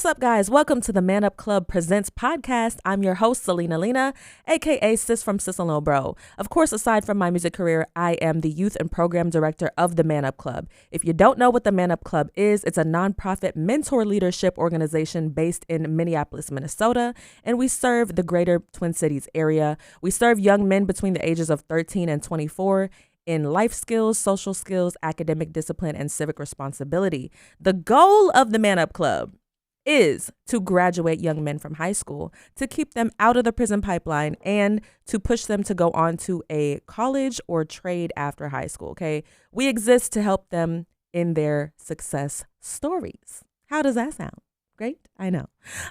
What's up, guys? Welcome to the Man Up Club Presents podcast. I'm your host, Celena Lena, aka Sis from Sis and Lil Bro. Of course, aside from my music career, I am the youth and program director of the Man Up Club. If you don't know what the Man Up Club is, it's a nonprofit mentor leadership organization based in Minneapolis, Minnesota, and we serve the greater Twin Cities area. We serve young men between the ages of 13 and 24 in life skills, social skills, academic discipline, and civic responsibility. The goal of the Man Up Club is to graduate young men from high school, to keep them out of the prison pipeline, and to push them to go on to a college or trade after high school, okay? We exist to help them in their success stories. How does that sound? Great? I know.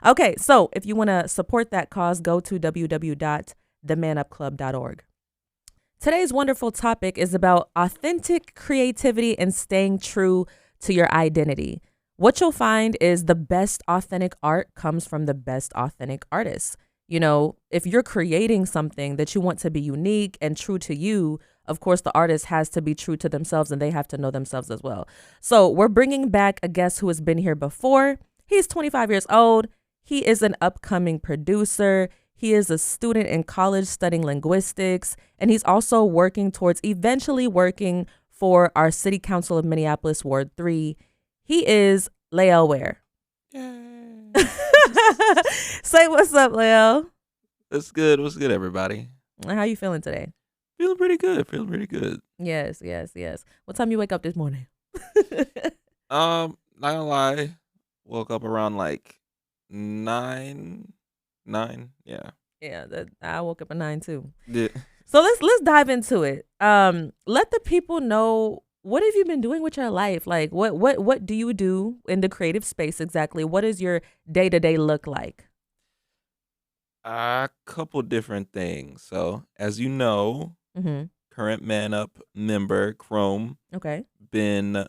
Okay, so if you want to support that cause, go to www.themanupclub.org. Today's wonderful topic is about authentic creativity and staying true to your identity. What you'll find is the best authentic art comes from the best authentic artists. You know, if you're creating something that you want to be unique and true to you, of course, the artist has to be true to themselves and they have to know themselves as well. So we're bringing back a guest who has been here before. He's 25 years old. He is an upcoming producer. He is a student in college studying linguistics, and he's also working towards eventually working for our City Council of Minneapolis, Ward 3. He is Lael Ware. Yay. Say what's up, Lael. What's good? What's good, everybody? How you feeling today? Feeling pretty good. Yes. What time you wake up this morning? Not gonna lie. Woke up around like 9. Yeah. Yeah, I woke up at 9 too. Yeah. So let's dive into it. Let the people know, what have you been doing with your life? Like, what do you do in the creative space exactly? What does your day-to-day look like? A couple different things. So, as you know, current Man Up member, Chrome, Okay. been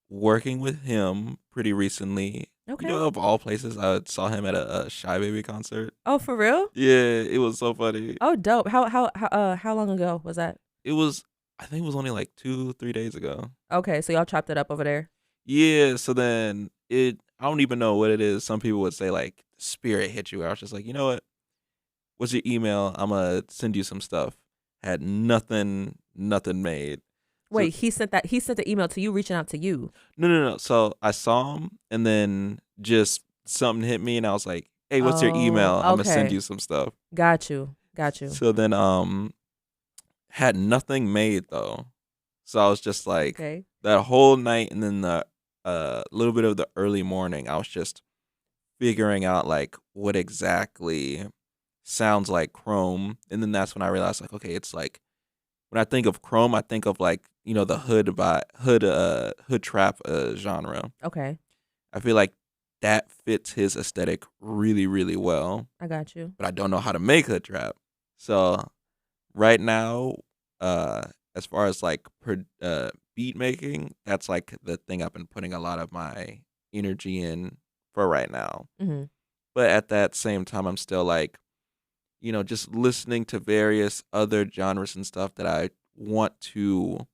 working with him pretty recently. Okay. You know, of all places, I saw him at a Shy Baby concert. Oh, for real? Yeah, it was so funny. Oh, dope. How long ago was that? I think it was only like 2-3 days ago. Okay, so y'all chopped it up over there. Yeah, so then I don't even know what it is. Some people would say like spirit hit you. I was just like, you know what? What's your email? I'm gonna send you some stuff. Had nothing made. Wait, So, he sent the email to you, reaching out to you. no. So I saw him and then just something hit me and I was like, hey, what's your email? I'm gonna send okay. you some stuff. Got you. So then had nothing made though. So I was just like Okay. that whole night and then the little bit of the early morning, I was just figuring out like what exactly sounds like Chrome. And then that's when I realized like, okay, it's like when I think of Chrome, I think of like, you know, the hood trap genre. Okay. I feel like that fits his aesthetic really, really well. I got you. But I don't know how to make hood trap. So right now, as far as like beat making, that's like the thing I've been putting a lot of my energy in for right now. Mm-hmm. But at that same time, I'm still like, you know, just listening to various other genres and stuff that I want to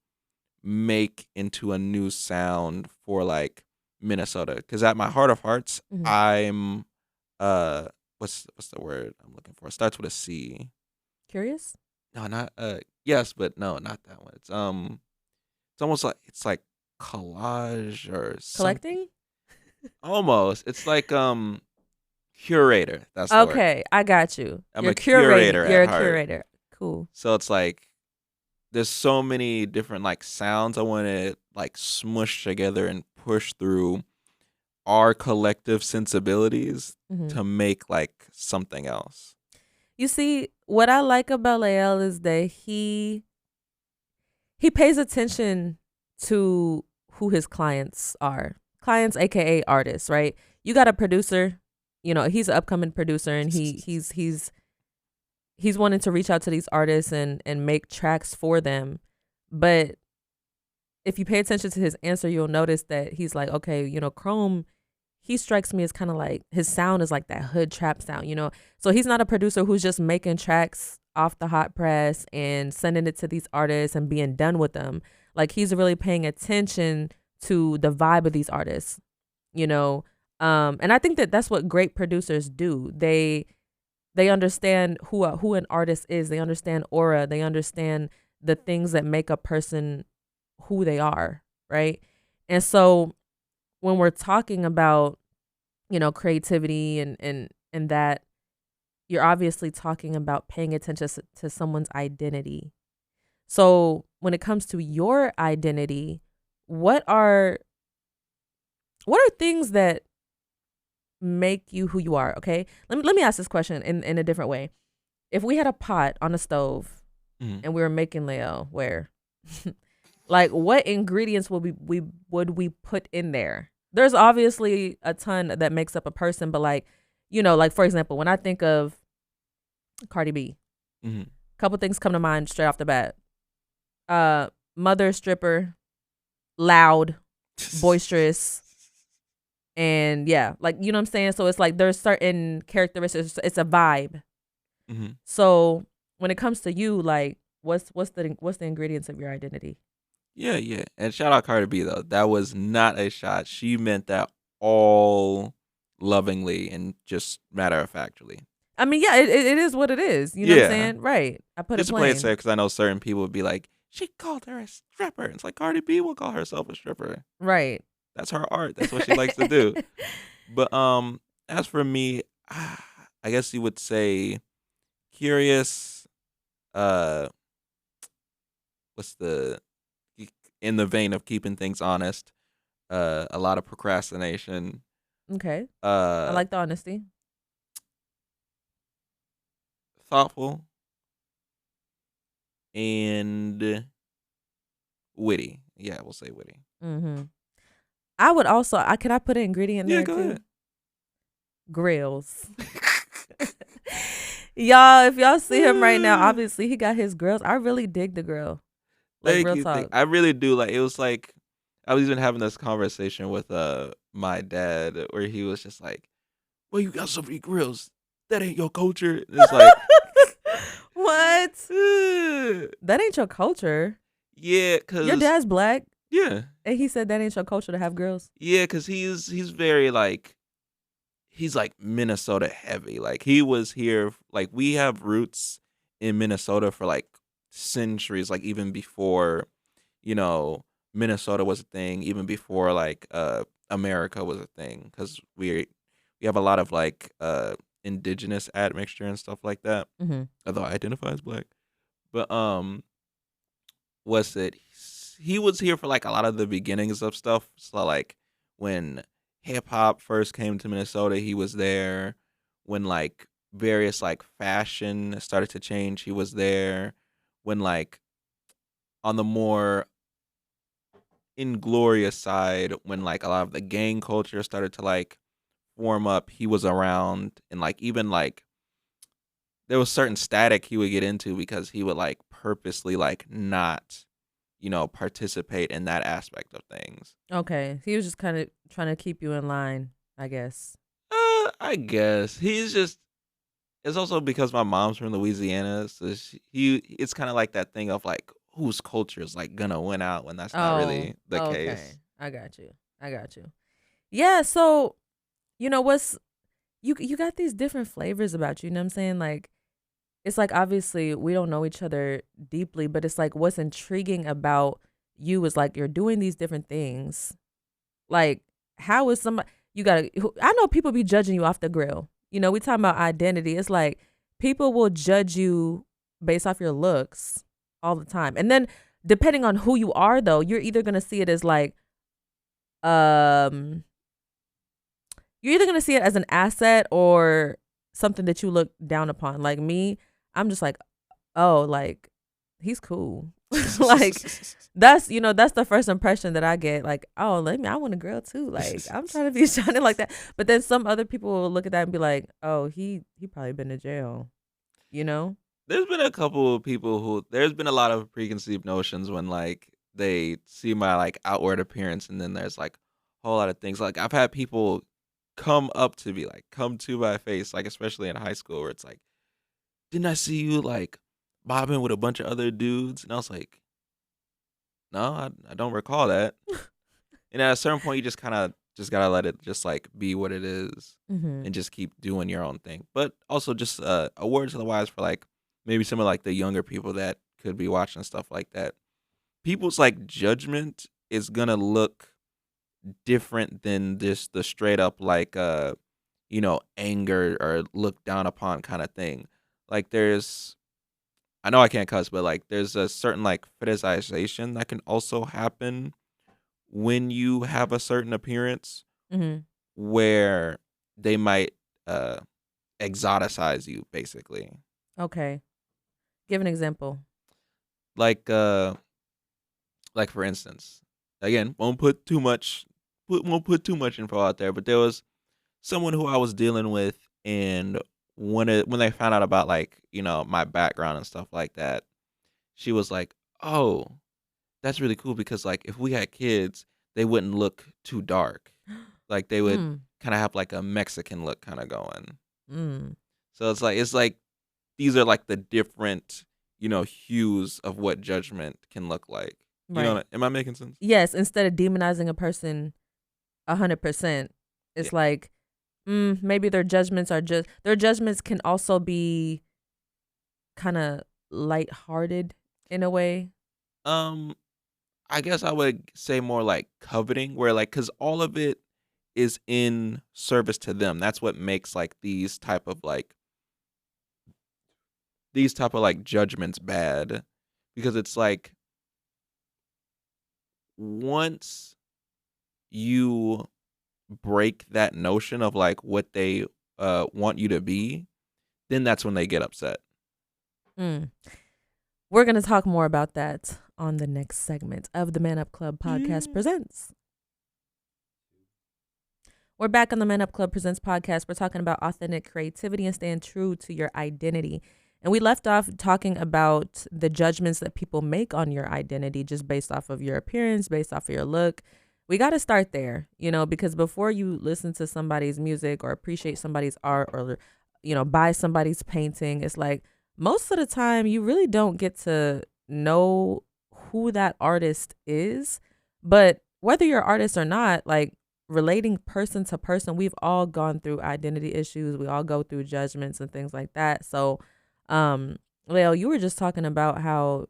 make into a new sound for like Minnesota. Because at my heart of hearts, I'm what's the word I'm looking for? It starts with a C. Curious? No, not yes, but no, not that one. It's almost like it's like collage or Collecting? Almost. It's like curator. That's the word. Okay, I got you. I'm You're a curator You're at a heart. curator. Cool. So it's like there's so many different like sounds I want to like smush together and push through our collective sensibilities to make like something else. You see, what I like about Lael is that he pays attention to who his clients are. Clients, aka artists, right? You got a producer, you know, he's an upcoming producer, and he's wanting to reach out to these artists and make tracks for them. But if you pay attention to his answer, you'll notice that he's like, okay, you know, Chrome, he strikes me as kind of like, his sound is like that hood trap sound, you know? So he's not a producer who's just making tracks off the hot press and sending it to these artists and being done with them. Like, he's really paying attention to the vibe of these artists, you know? And I think that that's what great producers do. They understand who an artist is. They understand aura. They understand the things that make a person who they are, right? And so when we're talking about, creativity and that, you're obviously talking about paying attention to someone's identity. So when it comes to your identity, what are things that make you who you are? Okay, let me ask this question in a different way. If we had a pot on a stove and we were making Lael Ware, like what ingredients would we put in there? There's obviously a ton that makes up a person, but like, like for example, when I think of Cardi B, a couple things come to mind straight off the bat. Mother, stripper, loud, boisterous, and yeah, like, you know what I'm saying? So it's like there's certain characteristics. It's a vibe. So when it comes to you, like what's the ingredients of your identity? Yeah. And shout out Cardi B though. That was not a shot. She meant that all lovingly and just matter of factly. I mean, yeah, it is what it is. You know what I'm saying? Right. I put just it to play plain. it safe, because I know certain people would be like, she called her a stripper. It's like Cardi B will call herself a stripper. Right. That's her art. That's what she likes to do. But as for me, I guess you would say curious. What's in the vein of keeping things honest. A lot of procrastination. Okay. I like the honesty. Thoughtful. And witty. Yeah, we'll say witty. I would also, can I put an ingredient there go too? ahead. Grills. Y'all, if y'all see him right now, obviously he got his grills. I really dig the grill. Like, real talk. I really do. Like, it was like, I was even having this conversation with my dad where he was just like, well, you got so many grills. That ain't your culture. And it's like, what? That ain't your culture. Yeah, because your dad's black. Yeah. And he said that ain't your culture to have grills. Yeah, because he's very like, he's like Minnesota heavy. Like he was here, like we have roots in Minnesota for like centuries, like even before, Minnesota was a thing, even before like America was a thing, because we have a lot of like indigenous admixture and stuff like that. Although I identify as black, but what's it? He was here for like a lot of the beginnings of stuff. So like when hip hop first came to Minnesota, he was there. When like various like fashion started to change, he was there. When like on the more inglorious side, when like a lot of the gang culture started to like form up, he was around. And like even like there was certain static he would get into because he would like purposely like not participate in that aspect of things. Okay. He was just kind of trying to keep you in line, I guess. I guess. It's also because my mom's from Louisiana, so it's kind of like that thing of like whose culture is like gonna win out when that's not really the case. I got you. Yeah, so what's you got these different flavors about you, know what I'm saying? Like it's like obviously we don't know each other deeply, but it's like what's intriguing about you is like you're doing these different things. Like how is somebody I know people be judging you off the grill. We talking about identity. It's like people will judge you based off your looks all the time. And then depending on who you are though, you're either going to see it as like you're either going to see it as an asset or something that you look down upon. Like me, I'm just like, oh, like he's cool. Like that's the first impression that I get. Like, oh, I want a girl too. Like I'm trying to be shining like that. But then some other people will look at that and be like, oh, he probably been to jail. There's been a couple of people there's been a lot of preconceived notions when like they see my like outward appearance, and then there's like a whole lot of things. Like I've had people come to my face, like especially in high school, where it's like, didn't I see you like bobbing with a bunch of other dudes? And I was like, no, I don't recall that. And at a certain point, you just kind of just gotta let it just like be what it is, Mm-hmm. and just keep doing your own thing. But also just a word to the wise for like maybe some of like the younger people that could be watching stuff like that. People's like judgment is gonna look different than just the straight up like anger or look down upon kind of thing. Like there's I know I can't cuss, but like there's a certain like fetishization that can also happen when you have a certain appearance Mm-hmm. where they might uh exoticize you basically. Okay. Give an example. Like like for instance, again, won't put too much info out there, but there was someone who I was dealing with, and when they found out about like, my background and stuff like that, she was like, "Oh, that's really cool because like if we had kids, they wouldn't look too dark. Like they would Mm. kind of have like a Mexican look kind of going." Mm. So it's like these are like the different, hues of what judgment can look like. Right. Am I making sense? Yes. Instead of demonizing a person 100%, Yeah. it's like maybe their judgments can also be kind of lighthearted in a way. Um, I guess I would say more like coveting, where like, cause all of it is in service to them. That's what makes like these type of like judgments bad, because it's like once you break that notion of like what they want you to be, then that's when they get upset. Mm. We're going to talk more about that on the next segment of the Man Up Club podcast presents. We're back on the Man Up Club presents podcast. We're talking about authentic creativity and staying true to your identity. And we left off talking about the judgments that people make on your identity just based off of your appearance, based off of your look. We got to start there, because before you listen to somebody's music or appreciate somebody's art or, buy somebody's painting, it's like most of the time you really don't get to know who that artist is. But whether you're an artist or not, like relating person to person, we've all gone through identity issues. We all go through judgments and things like that. So, Lael, you were just talking about how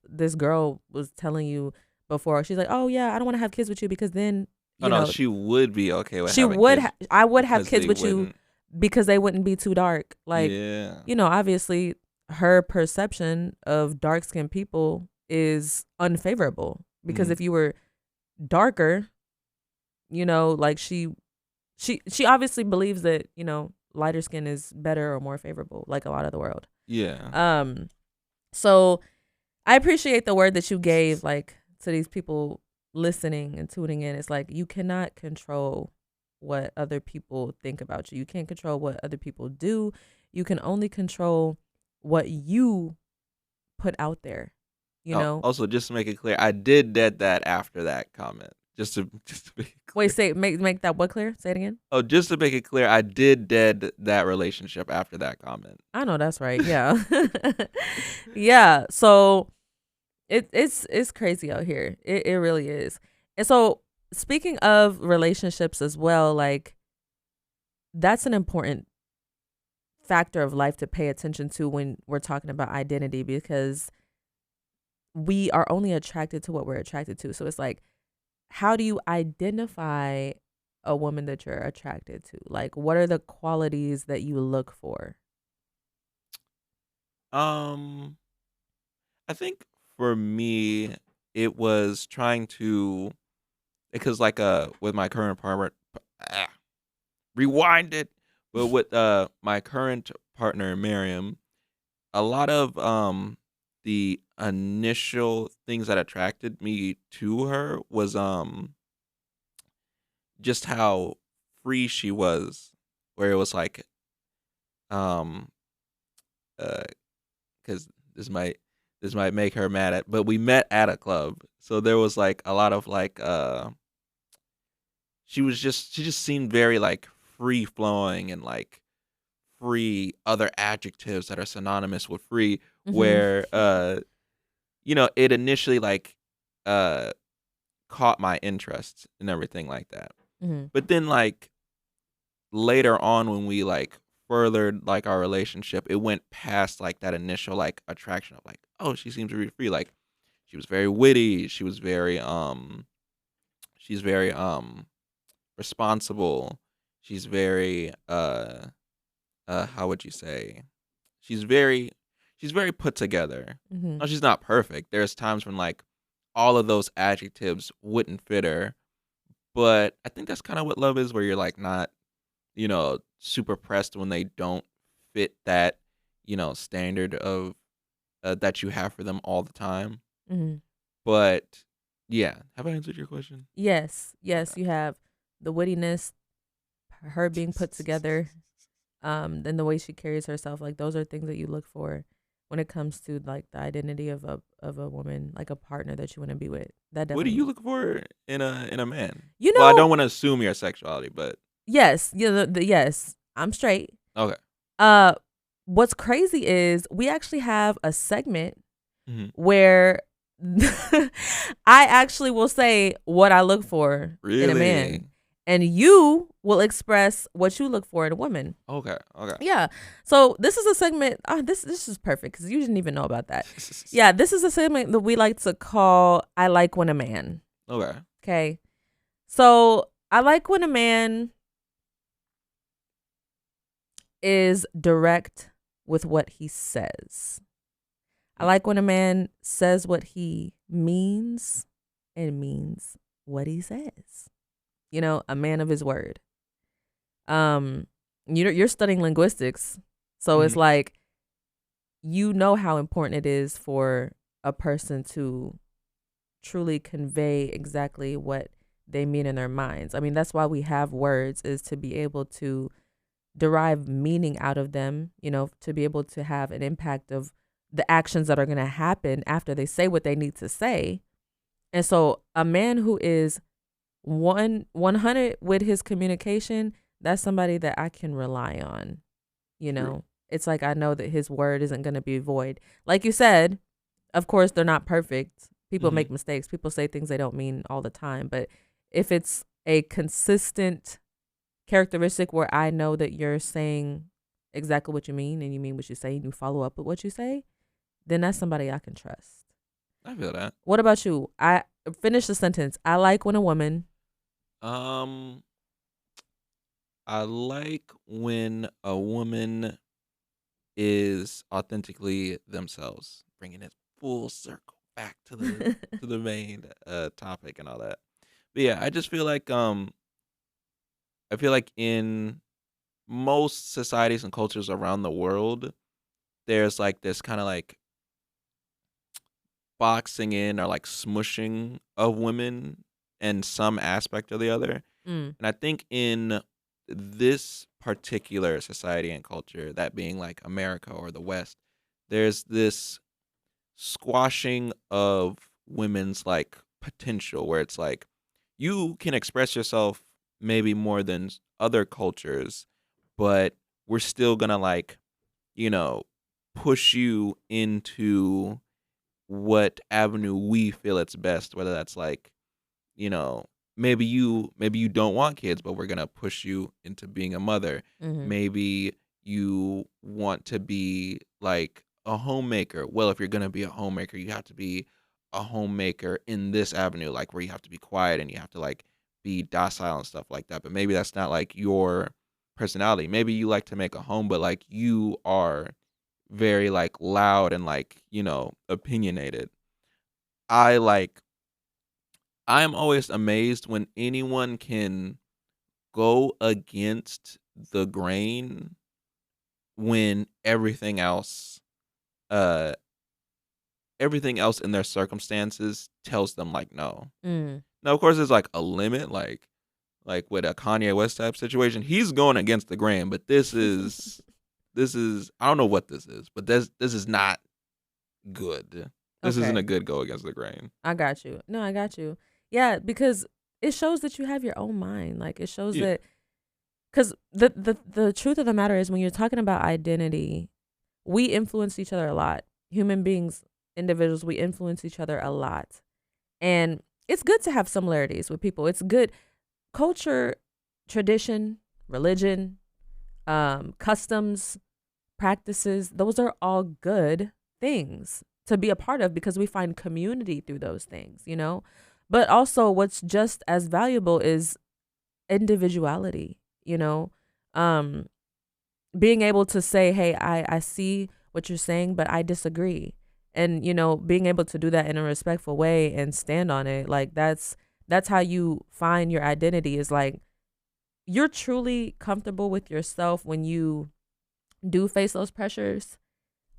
this girl was telling you before. She's like, "Oh yeah, I don't want to have kids with you because then, Oh no, she would be okay with having kids I would have because kids they with you wouldn't. because they wouldn't be too dark." Like, Yeah. Obviously her perception of dark-skinned people is unfavorable because if you were darker, like she obviously believes that, lighter skin is better or more favorable, like a lot of the world. Yeah. So I appreciate the word that you gave, like, to these people listening and tuning in. It's like you cannot control what other people think about you. You can't control what other people do. You can only control what you put out there. Also, just to make it clear, I did dead that after that comment. Just to make it clear. Wait, make that what clear? Say it again. Oh, just to make it clear, I did dead that relationship after that comment. I know that's right. Yeah. Yeah. So it's crazy out here. It really is. And so speaking of relationships as well, like that's an important factor of life to pay attention to when we're talking about identity, because we are only attracted to what we're attracted to. So it's like, how do you identify a woman that you're attracted to? Like, what are the qualities that you look for? I think for me, it was trying to, because like with my current partner, rewind it, but with my current partner Miriam, a lot of the initial things that attracted me to her was just how free she was, where it was like um because this might make her mad at, but we met at a club, so there was like a lot of like she just seemed very like free flowing and like free, other adjectives that are synonymous with free, where it initially like caught my interest and everything like that. Mm-hmm. But then like later on when we like furthered like our relationship, it went past like that initial like attraction of like, oh, she seems really free. Like she was very witty. She's very responsible. She's very how would you say? She's very she's very put together. Mm-hmm. No, she's not perfect. There's times when like all of those adjectives wouldn't fit her. But I think that's kind of what love is, where you're like not, super pressed when they don't fit that, standard of that you have for them all the time. Mm-hmm. But yeah, have I answered your question? Yes, Okay. you have the wittiness, her being put together, then the way she carries herself. Like those are things that you look for when it comes to like the identity of a woman, like a partner that you want to be with. That What do definitely, you look for in a man? you Well, I know, don't want to assume your sexuality, but yes, yes, I'm straight. okay. Uh, what's crazy is we actually have a segment Hmm. where I actually will say what I look for in a Really? man, and you will express what you look for in a woman. Okay. Okay. Yeah. So this is a segment. This is perfect because you didn't even know about that. Yeah, this is a segment that we like to call "I Like When a Man." Okay. Okay. So I like when a man is direct with what he says. I like when a man says what he means and means what he says. A man of his word. You're studying linguistics, so it's Mhm. like how important it is for a person to truly convey exactly what they mean in their minds. I mean, that's why we have words, is to be able to derive meaning out of them, to be able to have an impact of the actions that are going to happen after they say what they need to say. And so a man who is 100 with his communication, that's somebody that I can rely on. True. It's like I know that his word isn't going to be void. Like you said, of course, they're not perfect. People Hmm. make mistakes. People say things they don't mean all the time. But if it's a consistent characteristic where I know that you're saying exactly what you mean and you mean what you say and you follow up with what you say, then that's somebody I can trust. I feel that. What about you? I finish the sentence. I like when a woman. Um, I like when a woman is authentically themselves, bringing it full circle back to the main topic and all that. But yeah, I feel like in most societies and cultures around the world, there's like this kind of like boxing in or like smushing of women in some aspect or the other. Mm, And I think in this particular society and culture, that being like America or the West, there's this squashing of women's like potential where it's like you can express yourself maybe more than other cultures, but we're still gonna like, you know, push you into what avenue we feel it's best, whether that's like, you know, maybe you don't want kids, but we're gonna push you into being a mother. mm-hmm. Maybe you want to be like a homemaker. Well, if you're gonna be a homemaker, you have to be a homemaker in this avenue, like where you have to be quiet and you have to like be docile and stuff like that. But maybe that's not like your personality. Maybe you like to make a home, but like you are very like loud and like, opinionated. I like I'm always amazed when anyone can go against the grain when uh everything else in their circumstances tells them like no. Mm. Now of course there's like a limit, like with a Kanye West type situation. He's going against the grain, but this is I don't know what this is, but this is not good. This isn't a Okay. good go against the grain. I got you. No, I got you. Yeah, because it shows that you have your own mind. Like it shows Yeah. that, because the truth of the matter is when you're talking about identity, we influence each other a lot. Human beings, individuals, we influence each other a lot. And it's good to have similarities with people. It's good. Culture tradition, religion, customs, practices, those are all good things to be a part of because we find community through those things, you know? But also what's just as valuable is individuality, you know? Um, being able to say, hey, I see what you're saying, but I disagree. And, you know, being able to do that in a respectful way and stand on it, like that's how you find your identity, is like you're truly comfortable with yourself when you do face those pressures.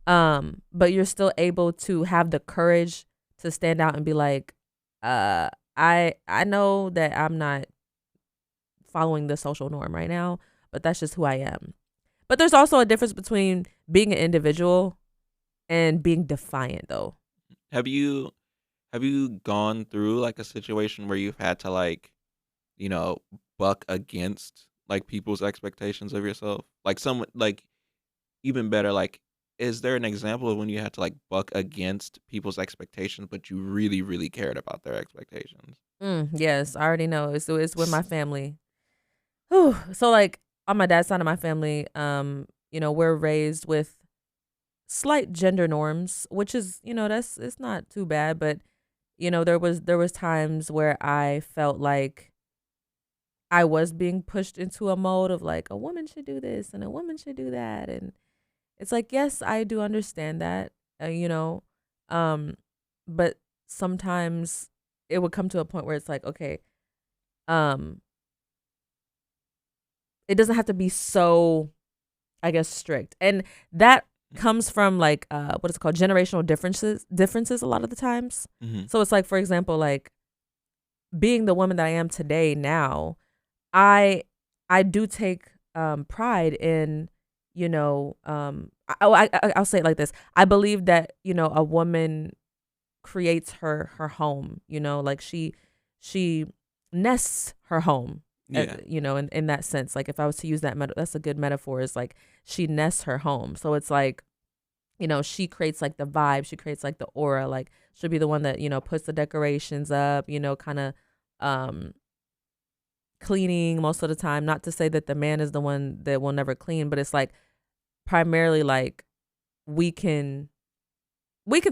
But you're still able to have the courage to stand out and be like, I know that I'm not following the social norm right now, but that's just who I am. But there's also a difference between being an individual and being defiant, though. Have you gone through like a situation where you've had to like, you know, buck against like people's expectations of yourself? Like someone like even better, like is there an example of when you had to like buck against people's expectations, but you really, really cared about their expectations? Yes, I already know. It's with my family. Whew. So like on my dad's side of my family, you know, we're raised with slight gender norms, which is, you know, it's not too bad, but you know, there was times where I felt like I was being pushed into a mode of like a woman should do this and a woman should do that, and it's like, yes, I do understand that, you know, um, but sometimes it would come to a point where it's like, okay, um, it doesn't have to be so, I guess, strict, and that comes from like what is it called, generational differences a lot of the times. Mm-hmm. So it's like, for example, like being the woman that I am today now, I do take pride in, you know, I'll say it like this. I believe that, you know, a woman creates her home, you know, like she nests her home, Yeah. you know, in that sense. Like if I was to use that that's a good metaphor, is like she nests her home. So it's like, you know, she creates like the vibe, she creates like the aura, like she'll be the one that, you know, puts the decorations up, you know, kind of cleaning most of the time. Not to say that the man is the one that will never clean, but it's like primarily like we can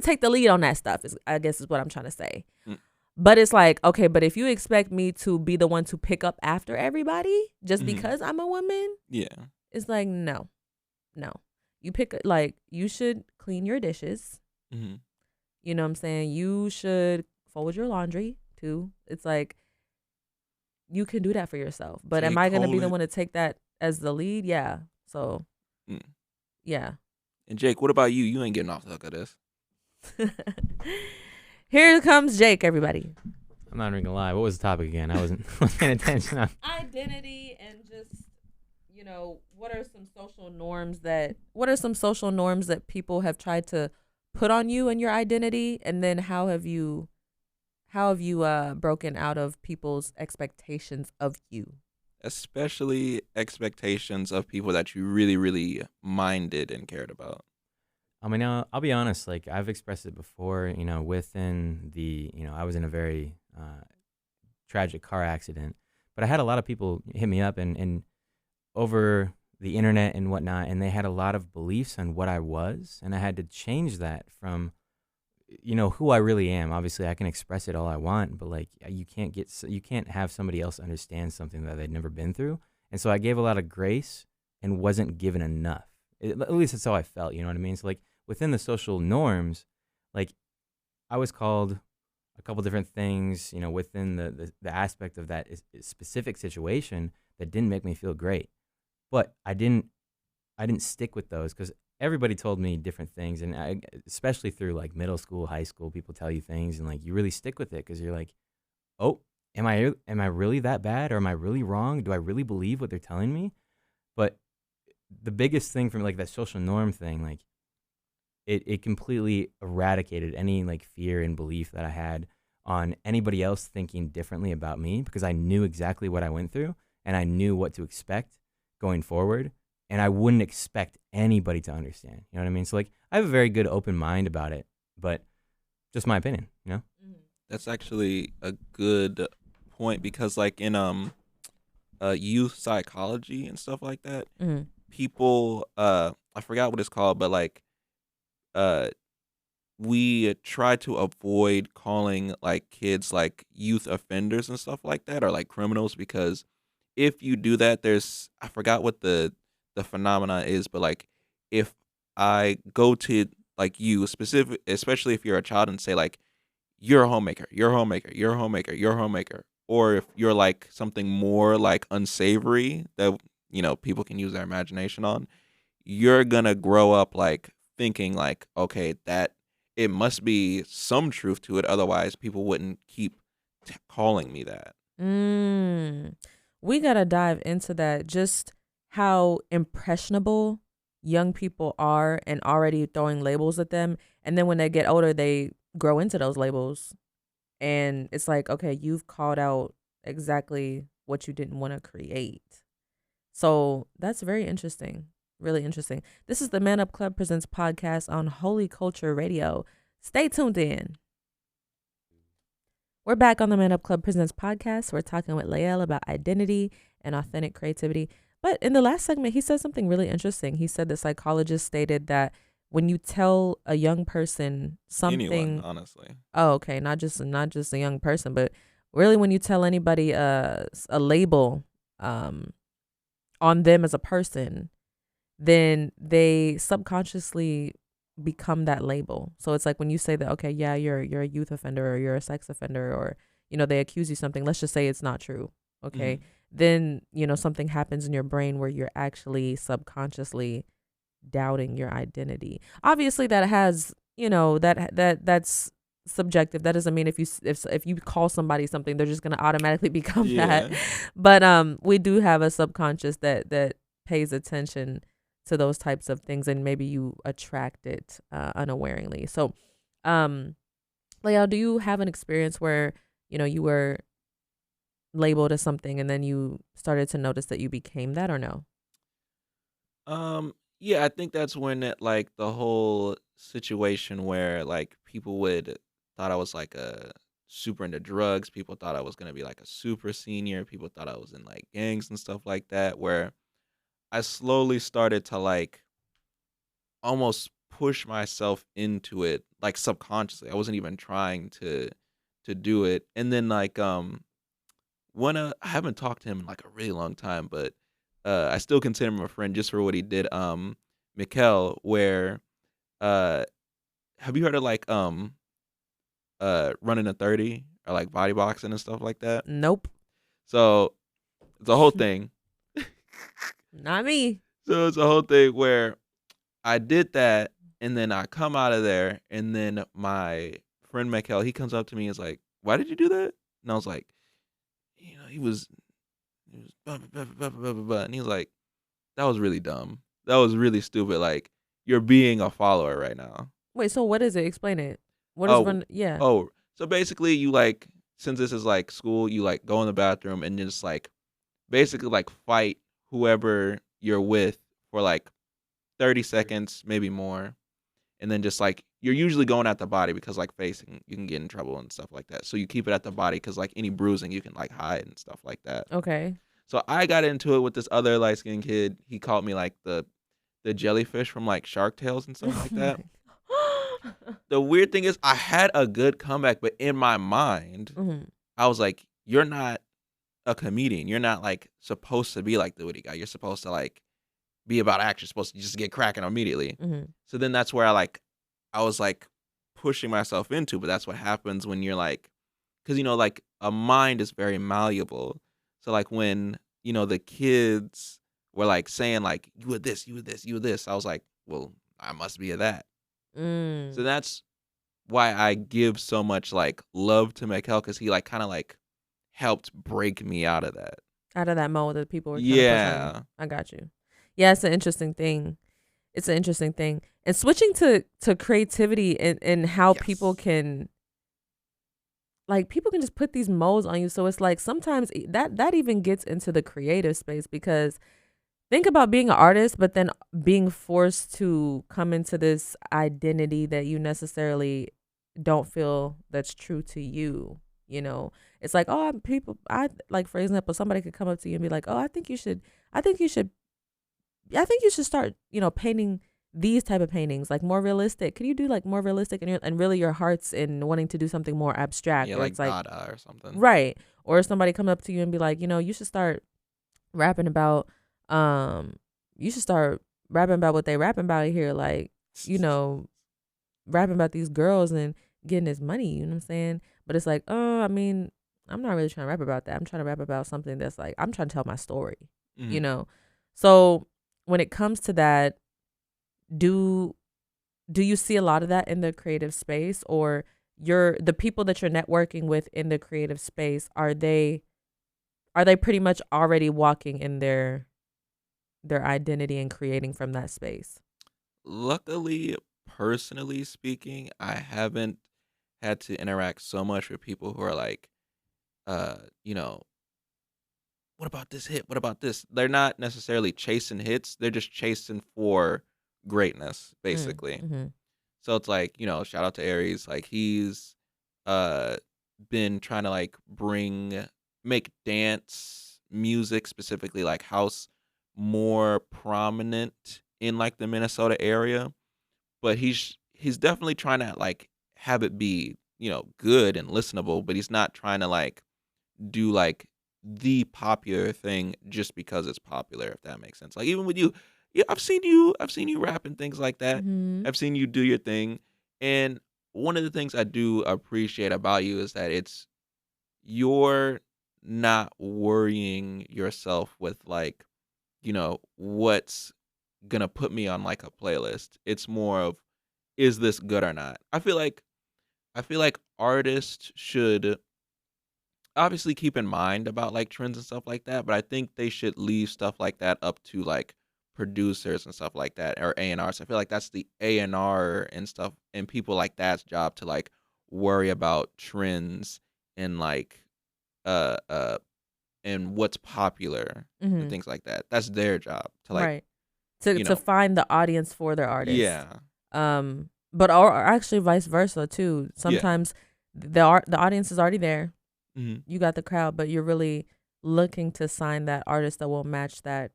take the lead on that stuff, is I guess is what I'm trying to say. But it's like, okay, but if you expect me to be the one to pick up after everybody just because I'm a woman, Yeah. it's like, no. You like, you should clean your dishes. Mm-hmm. You know what I'm saying? You should fold your laundry too. It's like, you can do that for yourself. But am I going to be the one to take that as the lead? Yeah. So, yeah. And Jake, what about you? You ain't getting off the hook of this. Here comes Jake, everybody. I'm not even gonna lie. What was the topic again? I wasn't paying attention. Identity, and just, you know, what are some social norms that people have tried to put on you and your identity, and then how have you broken out of people's expectations of you? Especially expectations of people that you really, really minded and cared about. I mean, I'll be honest. Like I've expressed it before. You know, within the, you know, I was in a very tragic car accident, but I had a lot of people hit me up and over the internet and whatnot, and they had a lot of beliefs on what I was, and I had to change that from, you know, who I really am. Obviously, I can express it all I want, but like you can't have somebody else understand something that they'd never been through. And so I gave a lot of grace and wasn't given enough. At least that's how I felt. You know what I mean? So like within the social norms, like I was called a couple different things, you know, within the aspect of that specific situation that didn't make me feel great. But I didn't stick with those because everybody told me different things, and especially through like middle school, high school, people tell you things, and like you really stick with it because you're like, oh, am I really that bad, or am I really wrong? Do I really believe what they're telling me? But the biggest thing from like that social norm thing, like it completely eradicated any like fear and belief that I had on anybody else thinking differently about me, because I knew exactly what I went through and I knew what to expect going forward. And I wouldn't expect anybody to understand. You know what I mean? So like I have a very good open mind about it, but just my opinion, you know? That's actually a good point because like in youth psychology and stuff like that. Mhm. People, I forgot what it's called, but like uh we try to avoid calling like kids like youth offenders and stuff like that, or like criminals, because if you do that, there's, I forgot what the phenomena is, but like if I go to like you specific, especially if you're a child, and say like you're a homemaker, you're a homemaker, you're a homemaker, you're a homemaker, or if you're like something more like unsavory that people can use their imagination on, you're gonna grow up like thinking like, okay, that it must be some truth to it, otherwise people wouldn't keep calling me that. Mm. We gotta dive into that. Just how impressionable young people are, and already throwing labels at them. And then when they get older, they grow into those labels. And it's like, okay, you've called out exactly what you didn't want to create. So that's very interesting. Really interesting. This is the Man Up Club Presents podcast on Holy Culture Radio. Stay tuned in. We're back on the Man Up Club Presents podcast. We're talking with Lael about identity and authentic creativity. But in the last segment, he said something really interesting. He said the psychologist stated that when you tell a young person something, Anyone, honestly. oh, okay, not just a young person, but really when you tell anybody a label on them as a person, then they subconsciously become that label. So it's like when you say that, okay, yeah, you're a youth offender, or you're a sex offender, or they accuse you something. Let's just say it's not true. Okay, then something happens in your brain where you're actually subconsciously doubting your identity. Obviously, that has that's subjective. That doesn't mean if you call somebody something, they're just gonna automatically become that. But we do have a subconscious that pays attention to those types of things, and maybe you attract it unawareingly. So, Lael, do you have an experience where you were labeled as something, and then you started to notice that you became that, or no? Yeah, I think that's when like the whole situation where like people would thought I was like a super into drugs, people thought I was gonna be like a super senior, people thought I was in like gangs and stuff like that, where I slowly started to like almost push myself into it, like subconsciously. I wasn't even trying to do it. And then like when I haven't talked to him in like a really long time, but I still consider him a friend just for what he did. Mikkel, where uh have you heard of like running a 30 or like body boxing and stuff like that? Nope, So it's a whole thing. not me. So it's a whole thing where I did that, and then I come out of there, and then my friend Mikkel, he comes up to me and is like, "Why did you do that?" And I was like, he was blah, blah, blah, blah, blah, blah, blah. And he was like, "That was really dumb. That was really stupid. Like, you're being a follower right now." Wait, so what is it? Explain it. What is Oh, run? Yeah. oh. So basically, you like, since this is like school, you like go in the bathroom and just like basically like fight whoever you're with for like 30 seconds, maybe more. And then just like, you're usually going at the body because like facing, you can get in trouble and stuff like that. So you keep it at the body because like any bruising, you can like hide and stuff like that. Okay. So I got into it with this other light skinned kid. He called me like the jellyfish from like Shark Tales and stuff like that. The weird thing is I had a good comeback, but in my mind, Mm-hmm. I was like, you're not a comedian. You're not like supposed to be like the witty guy. You're supposed to like be about action. You're supposed to just get cracking immediately. Mm-hmm. So then that's where I was like pushing myself into, but that's what happens when you're like, because like a mind is very malleable. So like when the kids were like saying like, you were this, you were this, you were this, I was like, well, I must be a that. So that's why I give so much like love to Mikkel, because he like kind of like helped break me out of that. Out of that mold that people were trying to push on Yeah. you. I got you. Yeah, it's an interesting thing. It's an interesting thing. And switching to creativity and how Yes. people can just put these molds on you. So it's like sometimes that even gets into the creative space, because think about being an artist, but then being forced to come into this identity that you necessarily don't feel that's true to you. It's like, oh, I like, for example, somebody could come up to you and be like, oh, I think you should start, painting these type of paintings, like more realistic. Can you do like more realistic, and really your heart's in wanting to do something more abstract, Yeah, or like it's like, Dada or something. right. Or somebody come up to you and be like, you should start rapping about, you should start rapping about what they rapping about here, like, rapping about these girls and getting this money, you know what I'm saying? But it's like, I mean, I'm not really trying to rap about that. I'm trying to rap about something that's like, I'm trying to tell my story, Mhm. So when it comes to that, do you see a lot of that in the creative space, or the people that you're networking with in the creative space, are they pretty much already walking in their identity and creating from that space? Luckily, personally speaking, I haven't had to interact so much with people who are like, uh, you know, what about this hit? What about this? They're not necessarily chasing hits. They're just chasing for greatness, basically. Mm-hmm. So it's like, shout out to Aries. Like he's uh been trying to like make dance music, specifically like house, more prominent in like the Minnesota area. But he's definitely trying to like have it be, good and listenable, but he's not trying to like do like the popular thing just because it's popular, if that makes sense. Like even with you, yeah, I've seen you rap and things like that. Mm-hmm. I've seen you do your thing. And one of the things I do appreciate about you is that you're not worrying yourself with like, what's gonna put me on like a playlist. It's more of, is this good or not? I feel like artists should obviously keep in mind about like trends and stuff like that, but I think they should leave stuff like that up to like producers and stuff like that, or A&Rs. I feel like that's the A&R and stuff and people like that's job to like worry about trends and like uh uh and what's popular and Mm-hmm. things like that. That's their job to like, Right. To find the audience for their artist. yeah. But or actually vice versa too. Yeah. Sometimes the audience is already there. Mhm. You got the crowd, but you're really looking to sign that artist that will match that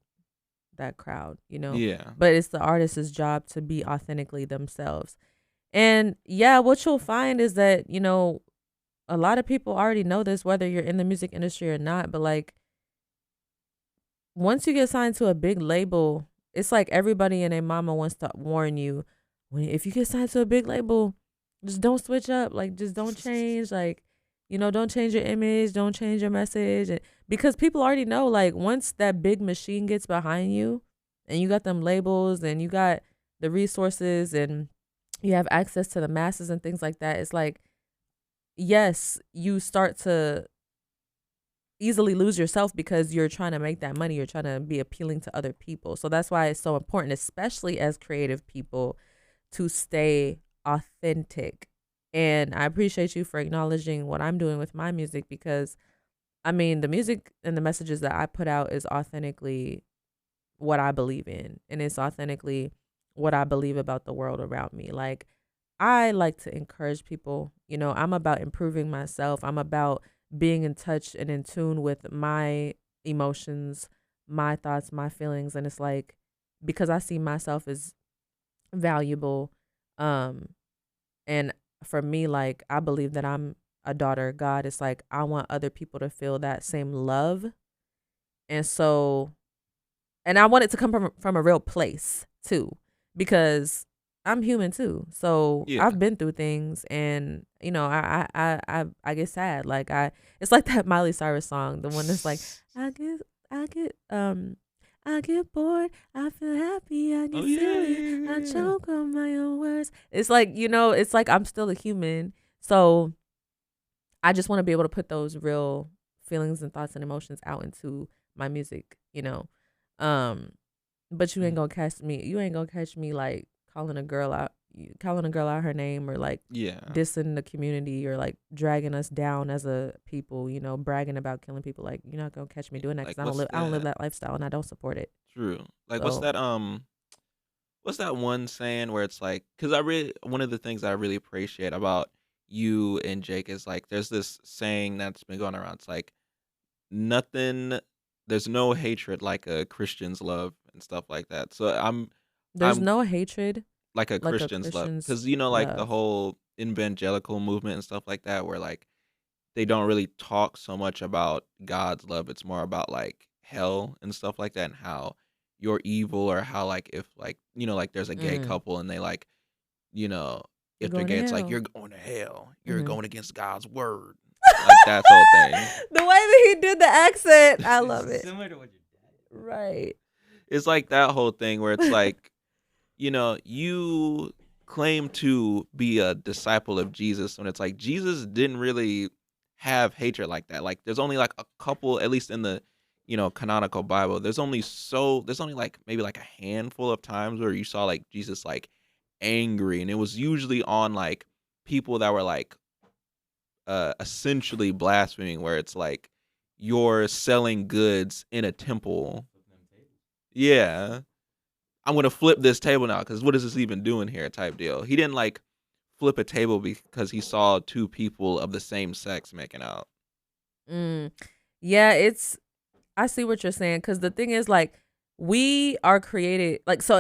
crowd. Yeah. But it's the artist's job to be authentically themselves. And yeah, what you'll find is that, a lot of people already know this, whether you're in the music industry or not, but like, once you get signed to a big label, it's like everybody and their mama wants to warn you, if you get signed to a big label, just don't switch up. Like, just don't change. Like, don't change your image, don't change your message. Because people already know, like, once that big machine gets behind you and you got them labels and you got the resources and you have access to the masses and things like that, it's like, yes, you start to easily lose yourself because you're trying to make that money. You're trying to be appealing to other people. So that's why it's so important, especially as creative people, to stay authentic. And I appreciate you for acknowledging what I'm doing with my music, because I mean, the music and the messages that I put out is authentically what I believe in, and it's authentically what I believe about the world around me. Like, I like to encourage people. I'm about improving myself. I'm about being in touch and in tune with my emotions, my thoughts, my feelings. And it's like, because I see myself as valuable. And for me, like, I believe that I'm a daughter of God. It's like, I want other people to feel that same love. And so, and I want it to come from a real place too, because I'm human too. So Yeah. I've been through things, and I get sad. Like, it's like that Miley Cyrus song, the one that's like, I get bored, I feel happy, I get Oh yeah, silly, yeah, I yeah, yeah. choke on my own words. It's like, it's like I'm still a human. So I just want to be able to put those real feelings and thoughts and emotions out into my music. Um, but you ain't Mhm. gonna catch me. You ain't gonna catch me like calling a girl out her name, or like Yeah. dissing the community, or like dragging us down as a people. Bragging about killing people. Like, you're not gonna catch me doing that, Like because what's I don't live that? that lifestyle, and I don't support it. True. Like So what's that one saying where it's like, cuz one of the things I really appreciate about you and Jake is like there's this saying that's been going around. It's like nothing. There's no hatred like a Christian's love and stuff like that. So There's I'm no hatred like a like a Christian's love Christian's because like the love. whole evangelical movement and stuff like that, where like they don't really talk so much about God's love. It's more about like hell and stuff like that, and how you're evil, or how like if like like there's a gay Mm. couple and they like you know You're if they're going to gay, it's like hell. you're going to hell. You're Mhm. going against God's word. Like that whole thing. The way that he did the accent, I love it. Similar to what your dad did. Right. It's like that whole thing where it's like you claim to be a disciple of Jesus when it's like Jesus didn't really have hatred like that. Like there's only like a couple, at least in the canonical Bible, there's only like maybe like a handful of times where you saw like Jesus like angry, and it was usually on like people that were like essentially blaspheming, where it's like you're selling goods in a temple. Yeah. I'm gonna flip this table now because what is this even doing here? Type deal. He didn't like flip a table because he saw two people of the same sex making out. Yeah, I see what you're saying, because the thing is, like, we are created, like, so,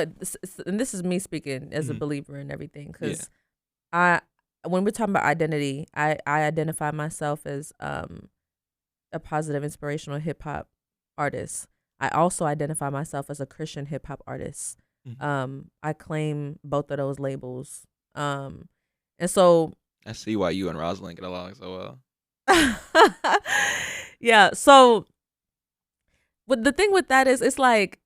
and this is me speaking as a Mhm. believer and everything, Yeah. because when we're talking about identity, I identify myself as a positive, inspirational hip hop artist. I also identify myself as a Christian hip hop artist. Mhm. I claim both of those labels. And so I see why you and Rosalind get along so well. yeah, so the thing with that is, it's like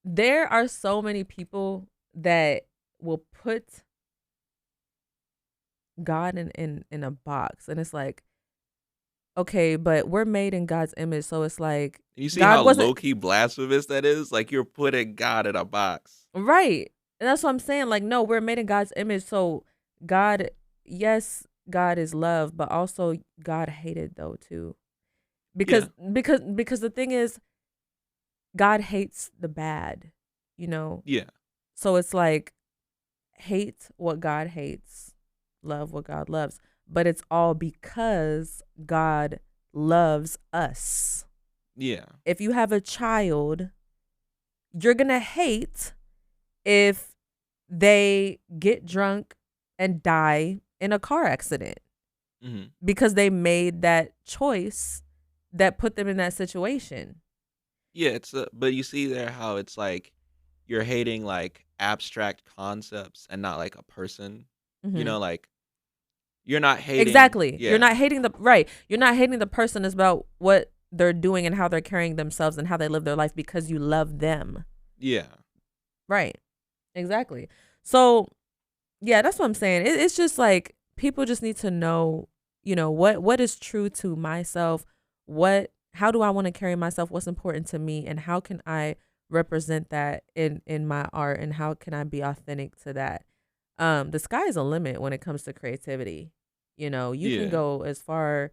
there are so many people that will put God in a box, and it's like, okay, but we're made in God's image, so it's like You see God how wasn't low key blasphemous that is? Like you're putting God in a box. right. And that's what I'm saying. Like, no, we're made in God's image, so God, yes, God is love, but also God hated though too, Yeah. because the thing is, God hates the bad, you know. Yeah. So it's like hate what God hates, love what God loves, but it's all because God loves us. Yeah. If you have a child, you're going to hate if they get drunk and die in a car accident Hmm. because they made that choice that put them in that situation. Yeah, but you see there how it's like you're hating like abstract concepts and not like a person. Mm-hmm. Like you're not hating. Exactly. Yeah. You're not hating You're not hating the person. It's about what they're doing and how they're carrying themselves and how they live their life because you love them. Yeah. Right. Exactly. So, yeah, that's what I'm saying. It's just like people just need to know, what is true to myself, how do I want to carry myself, what's important to me, and how can I represent that in my art, and how can I be authentic to that. The sky is a limit when it comes to creativity. You can Yeah. go as far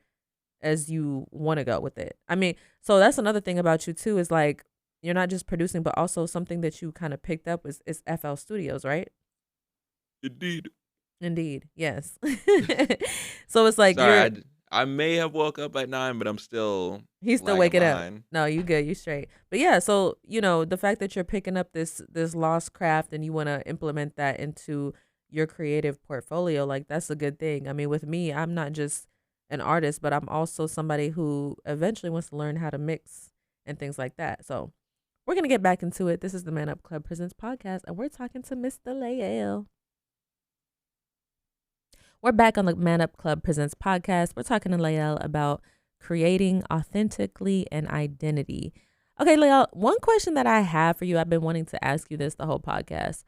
as you want to go with it. I mean, so that's another thing about you too, is like you're not just producing, but also something that you kind of picked up is FL Studios, right? Indeed, yes. So it's like Sorry, I may have woke up at 9, but I'm still he's still lagging waking up. behind. No, you good, you straight. But yeah, so the fact that you're picking up this lost craft and you want to implement that into your creative portfolio, like that's a good thing. I mean, with me, I'm not just an artist, but I'm also somebody who eventually wants to learn how to mix and things like that. So we're gonna get back into it. This is the Man Up Club Presents podcast, and we're talking to Mr. Lael. We're back on the Man Up Club Presents podcast. We're talking to Lael about creating authentically and identity. Okay, Lael, one question that I have for you, I've been wanting to ask you this the whole podcast.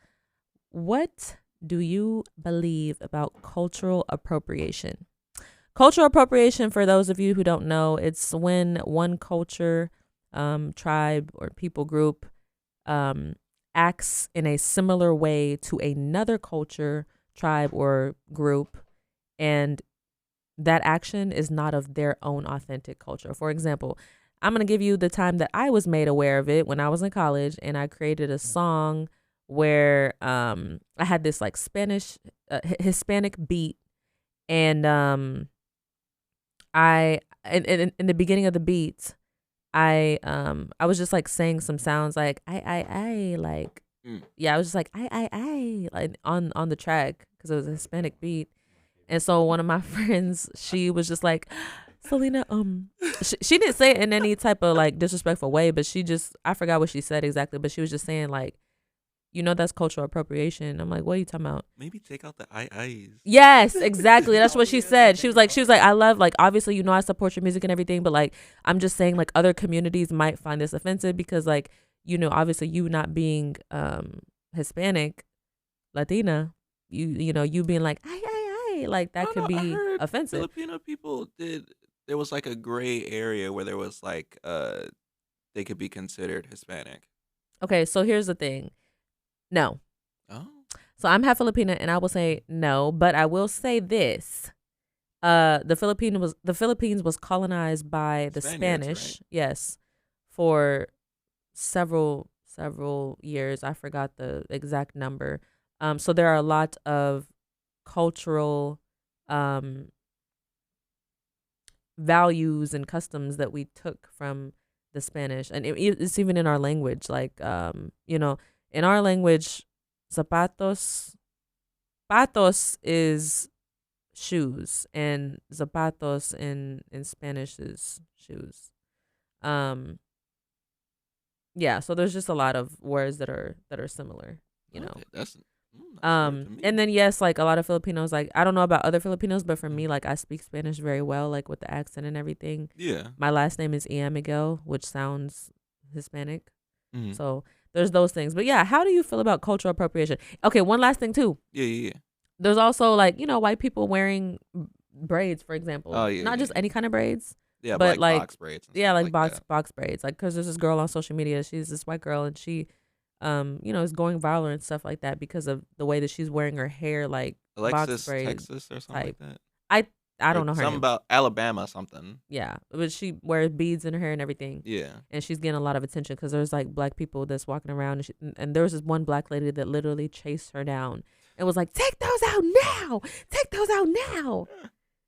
What do you believe about cultural appropriation? Cultural appropriation, for those of you who don't know, it's when one culture, tribe, or people group acts in a similar way to another culture, tribe, or group, and that action is not of their own authentic culture. For example, I'm going to give you the time that I was made aware of it when I was in college, and I created a song where I had this like Hispanic beat, And I in the beginning of the beat, I was just like saying some sounds like I like yeah, I was just like I like on the track because it was a Hispanic beat. And so one of my friends, she was just like, Celena, she didn't say it in any type of like disrespectful way, but she just, I forgot what she said exactly, but she was just saying like, that's cultural appropriation. I'm like, what are you talking about? Maybe take out the I-Is. Yes, exactly. That's what she said. She was like, I love, like, obviously, I support your music and everything, but like, I'm just saying like other communities might find this offensive because like, obviously you not being Hispanic, Latina, you being like, I, like that could be offensive. Filipino people there was like a gray area where there was like, they could be considered Hispanic. Okay, so here's the thing. No. Oh. So I'm half Filipina, and I will say no, but I will say this: the Philippines was colonized by the Spanish, right? yes, for several years. I forgot the exact number. So there are a lot of cultural values and customs that we took from the Spanish, and it's even in our language. Like in our language, patos is shoes, and zapatos in Spanish is shoes. Yeah, so there's just a lot of words that are similar, Okay, that's and then yes, like a lot of Filipinos, like I don't know about other Filipinos, but for me, like I speak Spanish very well, like with the accent and everything. Yeah. My last name is Miguel, which sounds Hispanic. Mm-hmm. So there's those things. But yeah, how do you feel about cultural appropriation? Okay, one last thing too. Yeah. There's also like, white people wearing braids, for example. Oh, yeah. Not just any kind of braids. Yeah, but like box braids. And yeah, stuff like that. box braids. Like, cause there's this girl on social media. She's this white girl, and she, is going viral and stuff like that because of the way that she's wearing her hair, like Alexis, box braids, Texas, or something type. like that. I don't know her something name. about Alabama, something. Yeah, but she wears beads in her hair and everything. Yeah, and she's getting a lot of attention because there's like black people that's walking around, and there was this one black lady that literally chased her down and was like, "Take those out now! Take those out now!"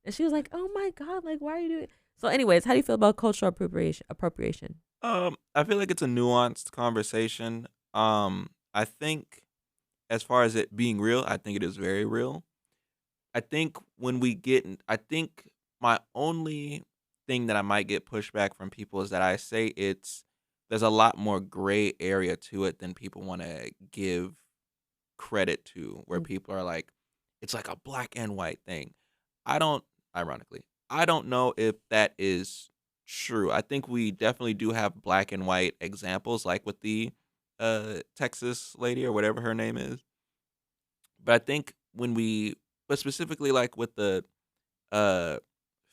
And she was like, "Oh my god, like why are you doing?" So, anyways, how do you feel about cultural appropriation? I feel like it's a nuanced conversation. I think as far as it being real, I think it is very real. I think I think my only thing that I might get pushback from people is that I say there's a lot more gray area to it than people want to give credit to, where people are like, it's like a black and white thing. Ironically, I don't know if that is true. I think we definitely do have black and white examples, like with the Texas lady or whatever her name is. But I think but specifically like with the uh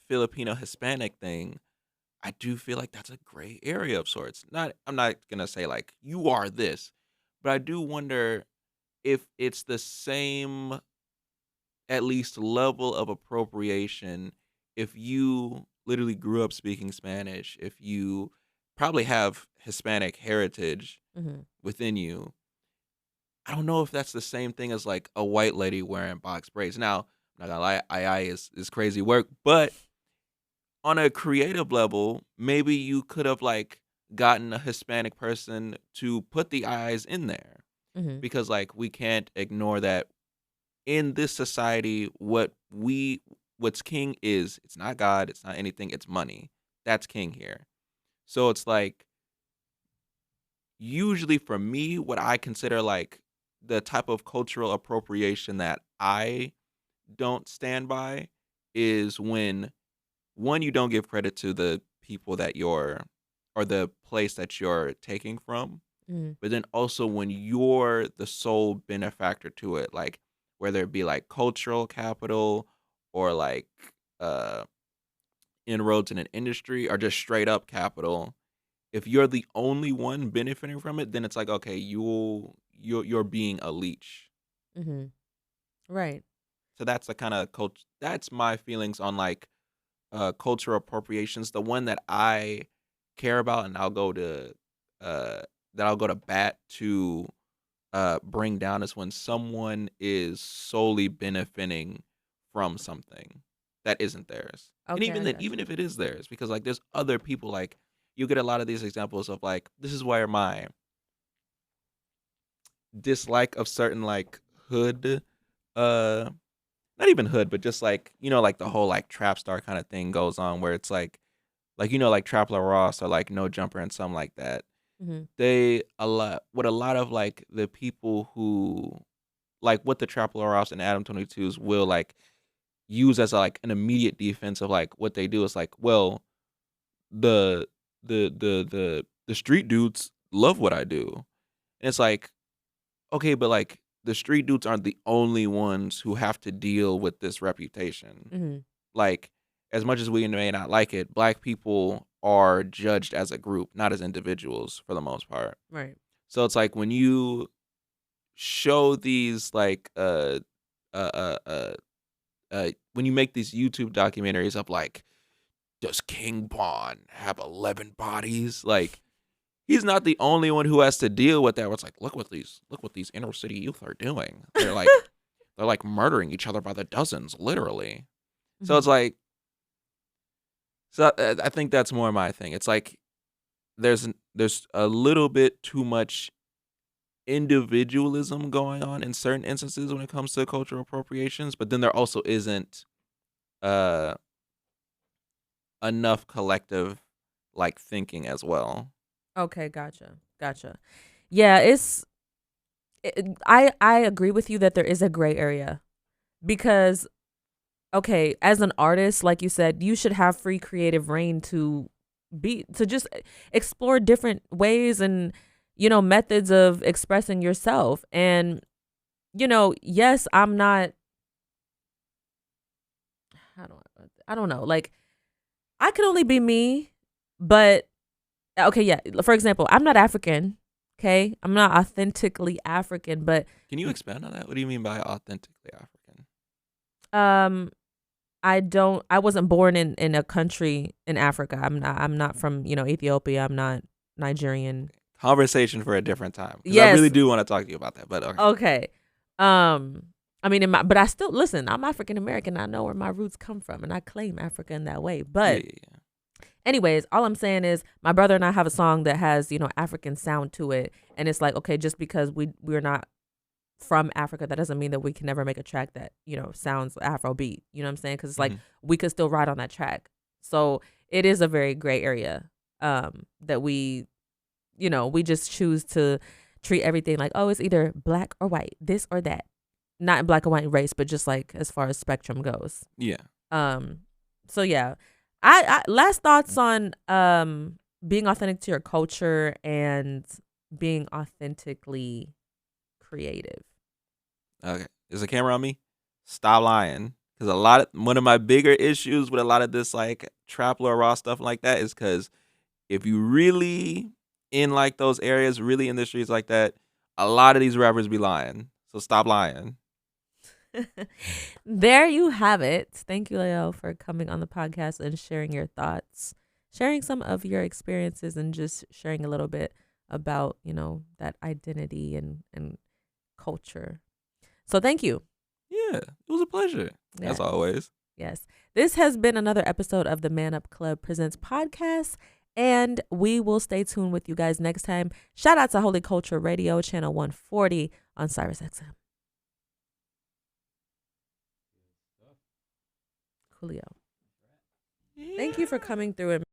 Filipino Hispanic thing, I do feel like that's a gray area of sorts. I'm not gonna say like you are this, but I do wonder if it's the same, at least level of appropriation, if you literally grew up speaking Spanish, if you probably have Hispanic heritage within you. I don't know if that's the same thing as like a white lady wearing box braids. Now, I'm not gonna lie, I is crazy work, but on a creative level, maybe you could have like gotten a Hispanic person to put the eyes in there, because like we can't ignore that in this society, what's king is, it's not God, it's not anything, it's money. That's king here. So it's like, usually for me, what I consider like the type of cultural appropriation that I don't stand by is when, one, you don't give credit to the people or the place that you're taking from, but then also when you're the sole benefactor to it, like whether it be like cultural capital or like inroads in an industry or just straight up capital. If you're the only one benefiting from it, then it's like, okay, you're being a leech. Right. So that's the kind of that's my feelings on like cultural appropriations. The one that I care about and I'll go to bat to bring down is when someone is solely benefiting from something that isn't theirs. And Okay, even I then, got even you. if it is theirs, because like there's other people, like you get a lot of these examples of like, this is where my dislike of certain like hood, uh not even hood, but just like, like the whole like trap star kind of thing goes on, where it's like like Trap La Ross or like No Jumper and something like that. Mm-hmm. They a lot of like the people who like what the Trap La Ross and Adam 22s will like use as like an immediate defense of like what they do is like, well, the the street dudes love what I do. And it's like, okay, but like the street dudes aren't the only ones who have to deal with this reputation. Mm-hmm. Like, as much as we may not like it, black people are judged as a group, not as individuals for the most part. Right. So it's like when you show these like when you make these YouTube documentaries of like, does King Bond have 11 bodies? Like, he's not the only one who has to deal with that. Where it's like, look what these inner city youth are doing. They're like murdering each other by the dozens, literally. So it's like, I think that's more my thing. It's like there's a little bit too much individualism going on in certain instances when it comes to cultural appropriations, but then there also isn't uh enough collective like thinking as well. Okay, gotcha. Yeah, I agree with you that there is a gray area because okay, as an artist, like you said, you should have free creative reign to just explore different ways and methods of expressing yourself. And yes, I'm not I don't know. Like I could only be me, but okay, yeah. For example, I'm not African. Okay, I'm not authentically African, but Can you expand on that? What do you mean by authentically African? um, I wasn't born in a country in Africa. I'm not from Ethiopia. I'm not Nigerian. Conversation for a different time. Because I really Yes. do want to talk to you about that. But okay. Okay. I mean, but I still listen. I'm African American. I know where my roots come from, and I claim Africa in that way. But anyways, all I'm saying is my brother and I have a song that has, African sound to it. And it's like, okay, just because we're not from Africa, that doesn't mean that we can never make a track that, sounds Afrobeat. You know what I'm saying? Because it's like we could still ride on that track. So it is a very gray area that we just choose to treat everything like, oh, it's either black or white, this or that. Not in black and white race, but just like as far as spectrum goes. Yeah. So yeah. I last thoughts on being authentic to your culture and being authentically creative. Okay. Is the camera on me? Stop lying. Because one of my bigger issues with a lot of this like trap lore raw stuff like that is because if you really in like those areas, really in the streets like that, a lot of these rappers be lying. So stop lying. There you have it. Thank you, Lael, for coming on the podcast and sharing your thoughts, sharing some of your experiences, and just sharing a little bit about, that identity and culture. So thank you. Yeah, it was a pleasure, as always. Yes. This has been another episode of the Man Up Club Presents podcast, and we will stay tuned with you guys next time. Shout out to Holy Culture Radio, channel 140 on Sirius XM. Julio. Thank you for coming through and